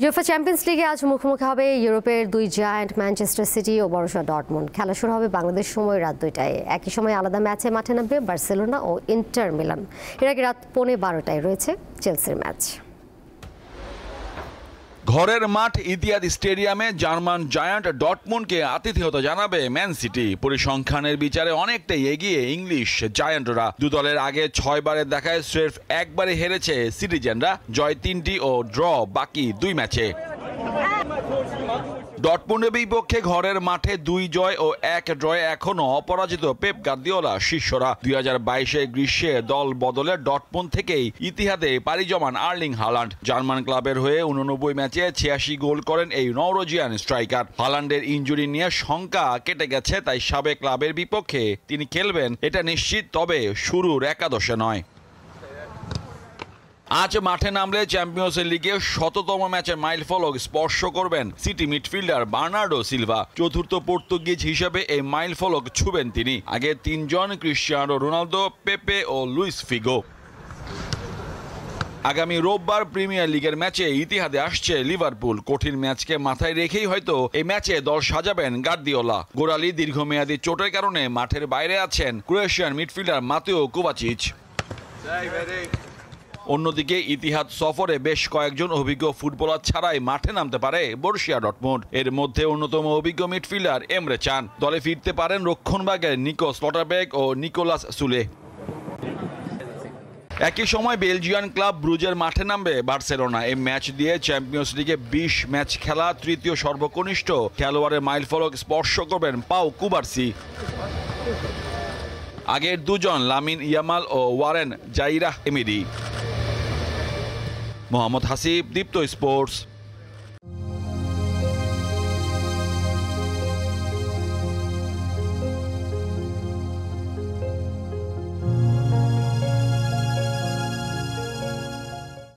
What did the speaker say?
UEFA champions লিগে আজ মুখোমুখি হবে ইউরোপের দুই জায়ান্ট ম্যানচেস্টার সিটি ও বরুসিয়া ডর্টমুন্ড। খেলা শুরু হবে বাংলাদেশ সময় রাত 2টায়। একই সময় আলাদা ম্যাচে মাঠে নামবে বার্সেলোনা ও ইন্টার মিলান। এর আগে রাত 11:15টায় রয়েছে চেলসির ম্যাচ। ঘরের মাঠ ইতিহাদ স্টেডিয়ামে জার্মান জায়ান্ট ডর্টমুন্ডকে আতিথেয়ত জানাবে ম্যান সিটি। পরিসংখ্যানের বিচারে অনেকটাই এগিয়ে ইংলিশ জায়ান্টরা। দু দলের আগে 6 বারের দেখায় স্রেফ একবারে হেরেছে সিটিজেনরা, জয় 3টি ও ড্র বাকি 2 ম্যাচে। ডর্টমুন্ডের বিপক্ষে ঘরের মাঠে 2 জয় ও 1 ড্রয়ে এখনো অপরাজিত পেপ গার্দিওলা শিষ্যরা। 2022 গ্রীষ্মে দল বদলে ডর্টমুন্ড থেকেই ইতিহাদে পাড়ি জমান আর্লিং হালান্ড। জার্মান ক্লাবের হয়ে 89 ম্যাচে 86 গোল করেন এই নরওয়েজিয়ান স্ট্রাইকার। হালান্ডের ইনজুরি নিয়ে শঙ্কা কেটে গেছে, তাই সাবেক ক্লাবের বিপক্ষে তিনি খেলবেন এটা নিশ্চিত, তবে শুরুর একাদশে নয়। আজ মাঠে নামলে চ্যাম্পিয়ন্স লিগে 100তম ম্যাচে মাইলফলক স্পর্শ করবেন সিটি মিডফিল্ডার বার্নার্ডো সিলভা। চতুর্থ পর্তুগিজ হিসেবে এই মাইলফলক ছুবেন তিনি। আগে 3 জন ক্রিশ্চিয়ানো রোনালদো, পেপে ও লুইস ফিগো। আগামী রোববার প্রিমিয়ার লিগের ম্যাচে ইতিহাদে আসছে লিভারপুল। কঠিন ম্যাচকে মাথায় রেখেই হয়তো এই ম্যাচে দল সাজাবেন গার্দিওলা। গোড়ালি দীর্ঘমেয়াদী চোটের কারণে মাঠের বাইরে আছেন ক্রোয়েশিয়ান মিডফিল্ডার মাতেও কোভাচিচ। অন্যদিকে ইতিহাদ সফরে বেশ কয়েকজন অভিজ্ঞ ফুটবলার ছাড়াই মাঠে নামতে পারে বরুসিয়া ডর্টমুন্ড। এর মধ্যে অন্যতম অভিজ্ঞ মিডফিল্ডার এমরে চান। দলে ফিরতে পারেন রক্ষণভাগের নিকো স্লটারবেক ও নিকোলাস সুলে। একই সময় বেলজিয়ান ক্লাব ব্রুজের মাঠে নামবে বার্সেলোনা। এই ম্যাচ দিয়ে চ্যাম্পিয়ন্স লিগে 20 ম্যাচ খেলা তৃতীয় সর্বকনিষ্ঠ খেলোয়াড়ের মাইলফলক স্পর্শ করবেন পাউ কুবার্সি। আগের 2 জন লামিন ইয়ামাল ও ওয়ারেন জাইরাহ এমিরি। মোহাম্মদ হাসিব, দীপ্ত স্পোর্টস।